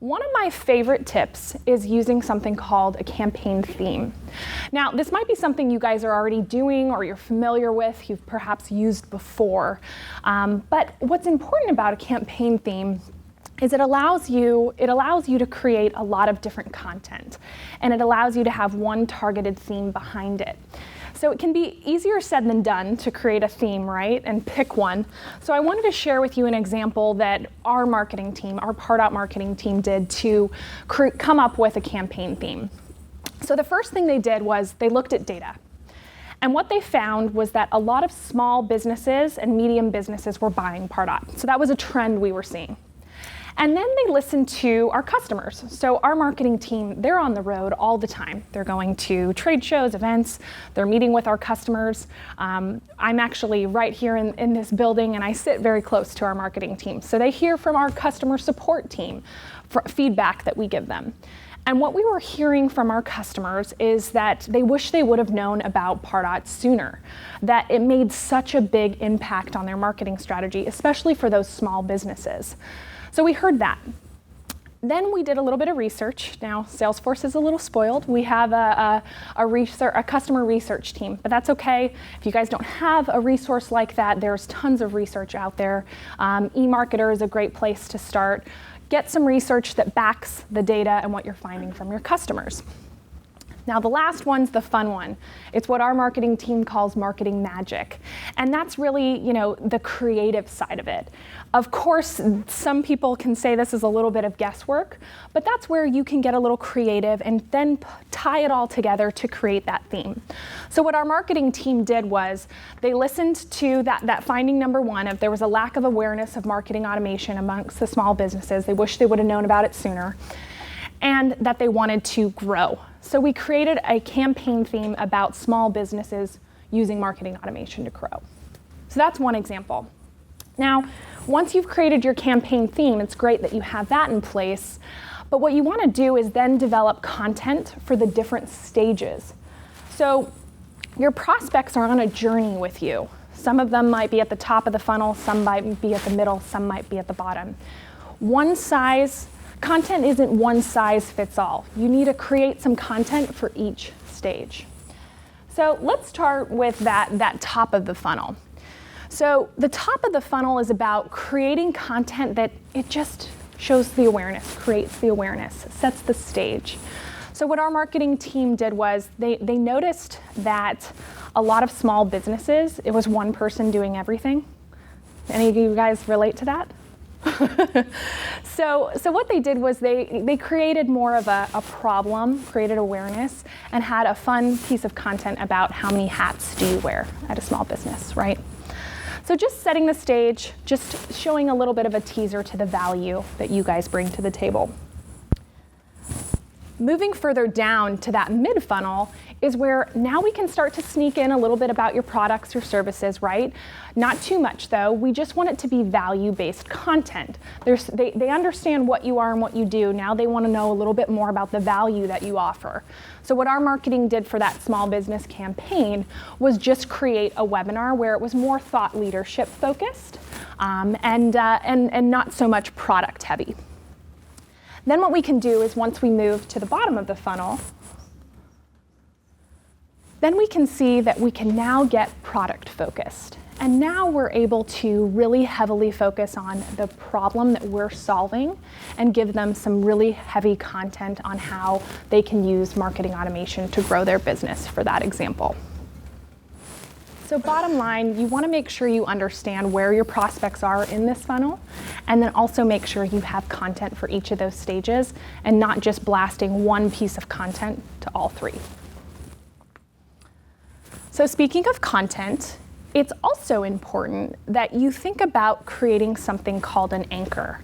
One of my favorite tips is using something called a campaign theme. Now, this might be something you guys are already doing or you're familiar with, you've perhaps used before. But what's important about a campaign theme is it allows you to create a lot of different content, and it allows you to have one targeted theme behind it. So it can be easier said than done to create a theme, right, and pick one. So I wanted to share with you an example that our marketing team, our Pardot marketing team did to come up with a campaign theme. So the first thing they did was they looked at data. And what they found was that a lot of small businesses and medium businesses were buying Pardot. So that was a trend we were seeing. And then they listened to our customers. So our marketing team, they're on the road all the time. They're going to trade shows, events, they're meeting with our customers. I'm actually right here in this building, and I sit very close to our marketing team. So they hear from our customer support team for feedback that we give them. And what we were hearing from our customers is that they wish they would have known about Pardot sooner, that it made such a big impact on their marketing strategy, especially for those small businesses. So we heard that. Then we did a little bit of research. Now, Salesforce is a little spoiled. We have a customer research team, but that's okay. If you guys don't have a resource like that, there's tons of research out there. eMarketer is a great place to start. Get some research that backs the data and what you're finding from your customers. Now, the last one's the fun one. It's what our marketing team calls marketing magic. And that's really, the creative side of it. Of course, some people can say this is a little bit of guesswork, but that's where you can get a little creative and then tie it all together to create that theme. So what our marketing team did was they listened to that finding number one of there was a lack of awareness of marketing automation amongst the small businesses. They wish they would have known about it sooner, and that they wanted to grow. So we created a campaign theme about small businesses using marketing automation to grow. So that's one example. Now, once you've created your campaign theme, it's great that you have that in place, but what you want to do is then develop content for the different stages. So your prospects are on a journey with you. Some of them might be at the top of the funnel, some might be at the middle, some might be at the bottom. Content isn't one size fits all. You need to create some content for each stage. So let's start with that top of the funnel. So the top of the funnel is about creating content that it just shows the awareness, creates the awareness, sets the stage. So what our marketing team did was they noticed that a lot of small businesses, it was one person doing everything. Any of you guys relate to that? So what they did was they created more of a problem, created awareness, and had a fun piece of content about how many hats do you wear at a small business, right? So just setting the stage, just showing a little bit of a teaser to the value that you guys bring to the table. Moving further down to that mid-funnel is where now we can start to sneak in a little bit about your products, your services, right? Not too much, though. We just want it to be value-based content. They understand what you are and what you do. Now they want to know a little bit more about the value that you offer. So what our marketing did for that small business campaign was just create a webinar where it was more thought leadership focused and not so much product heavy. Then what we can do is once we move to the bottom of the funnel, then we can see that we can now get product focused. And now we're able to really heavily focus on the problem that we're solving and give them some really heavy content on how they can use marketing automation to grow their business for that example. So bottom line, you want to make sure you understand where your prospects are in this funnel, and then also make sure you have content for each of those stages and not just blasting one piece of content to all three. So speaking of content, it's also important that you think about creating something called an anchor.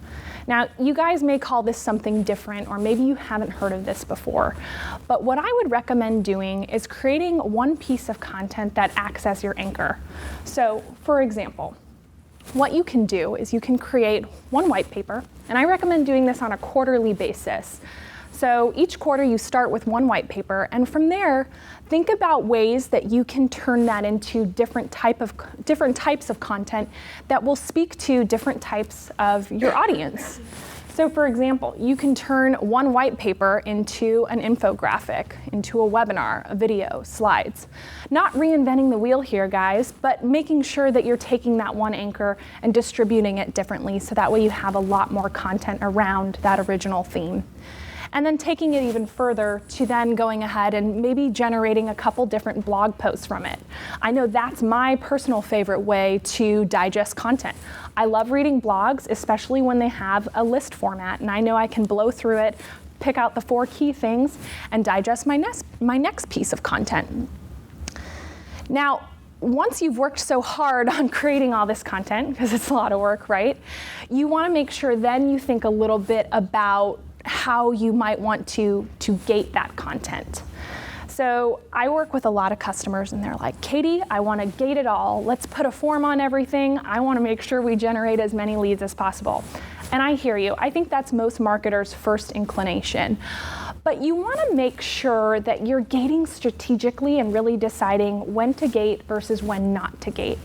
Now, you guys may call this something different, or maybe you haven't heard of this before, but what I would recommend doing is creating one piece of content that acts as your anchor. So, for example, what you can do is you can create one white paper, and I recommend doing this on a quarterly basis. So each quarter you start with one white paper, and from there, think about ways that you can turn that into different types of content that will speak to different types of your audience. So for example, you can turn one white paper into an infographic, into a webinar, a video, slides. Not reinventing the wheel here, guys, but making sure that you're taking that one anchor and distributing it differently so that way you have a lot more content around that original theme. And then taking it even further to then going ahead and maybe generating a couple different blog posts from it. I know that's my personal favorite way to digest content. I love reading blogs, especially when they have a list format, and I know I can blow through it, pick out the 4 key things, and digest my next piece of content. Now, once you've worked so hard on creating all this content, because it's a lot of work, right? You want to make sure then you think a little bit about how you might want to gate that content. So I work with a lot of customers and they're like, Katie, I want to gate it all. Let's put a form on everything. I want to make sure we generate as many leads as possible. And I hear you. I think that's most marketers' first inclination. But you want to make sure that you're gating strategically and really deciding when to gate versus when not to gate.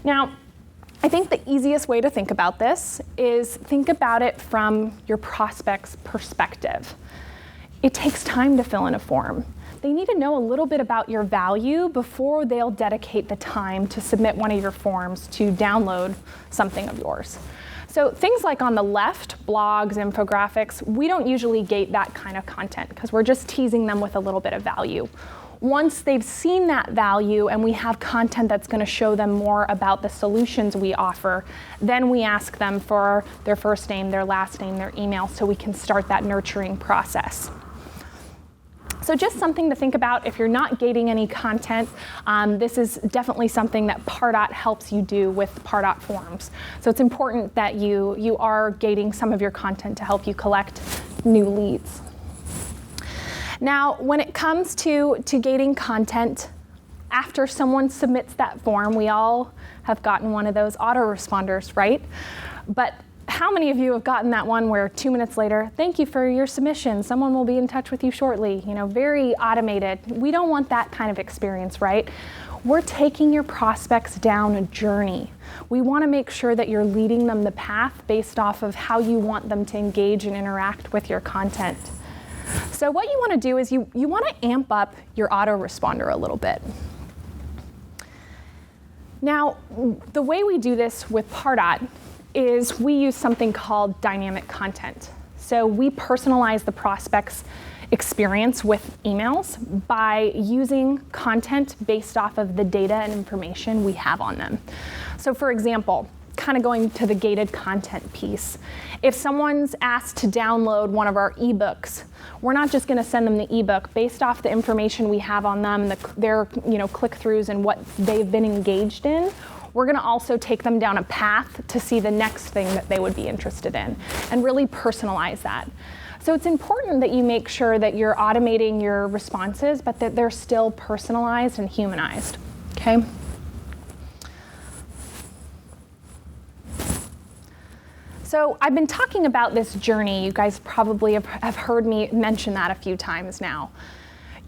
Now, I think the easiest way to think about this is think about it from your prospect's perspective. It takes time to fill in a form. They need to know a little bit about your value before they'll dedicate the time to submit one of your forms to download something of yours. So things like on the left, blogs, infographics, we don't usually gate that kind of content because we're just teasing them with a little bit of value. Once they've seen that value and we have content that's going to show them more about the solutions we offer, then we ask them for their first name, their last name, their email, so we can start that nurturing process. So just something to think about if you're not gating any content. This is definitely something that Pardot helps you do with Pardot forms. So it's important that you are gating some of your content to help you collect new leads. Now, when it comes to gating content, after someone submits that form, we all have gotten one of those autoresponders, right? But how many of you have gotten that one where 2 minutes later, thank you for your submission, someone will be in touch with you shortly, very automated. We don't want that kind of experience, right? We're taking your prospects down a journey. We want to make sure that you're leading them the path based off of how you want them to engage and interact with your content. So what you want to do is you want to amp up your autoresponder a little bit. Now, the way we do this with Pardot is we use something called dynamic content. So we personalize the prospect's experience with emails by using content based off of the data and information we have on them. So for example, kind of going to the gated content piece. If someone's asked to download one of our ebooks, we're not just going to send them the ebook based off the information we have on them, their click-throughs and what they've been engaged in. We're going to also take them down a path to see the next thing that they would be interested in and really personalize that. So it's important that you make sure that you're automating your responses, but that they're still personalized and humanized, okay? So I've been talking about this journey. You guys probably have heard me mention that a few times now.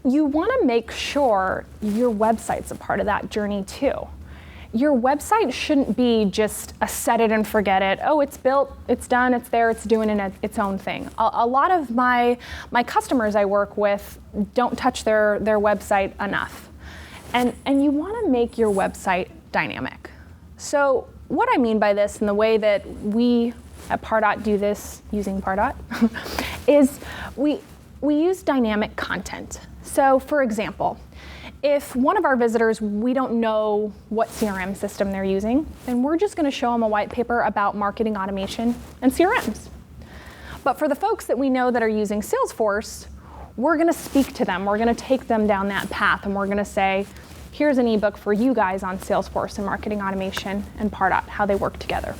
You want to make sure your website's a part of that journey too. Your website shouldn't be just a set it and forget it. Oh, it's built, it's done, it's there, it's doing its own thing. A lot of my customers I work with don't touch their website enough. And you want to make your website dynamic. So what I mean by this and the way that we at Pardot do this using Pardot is we use dynamic content. So for example, if one of our visitors, we don't know what CRM system they're using, then we're just going to show them a white paper about marketing automation and CRMs. But for the folks that we know that are using Salesforce, we're going to speak to them. We're going to take them down that path, and we're going to say, here's an ebook for you guys on Salesforce and marketing automation and Pardot, how they work together.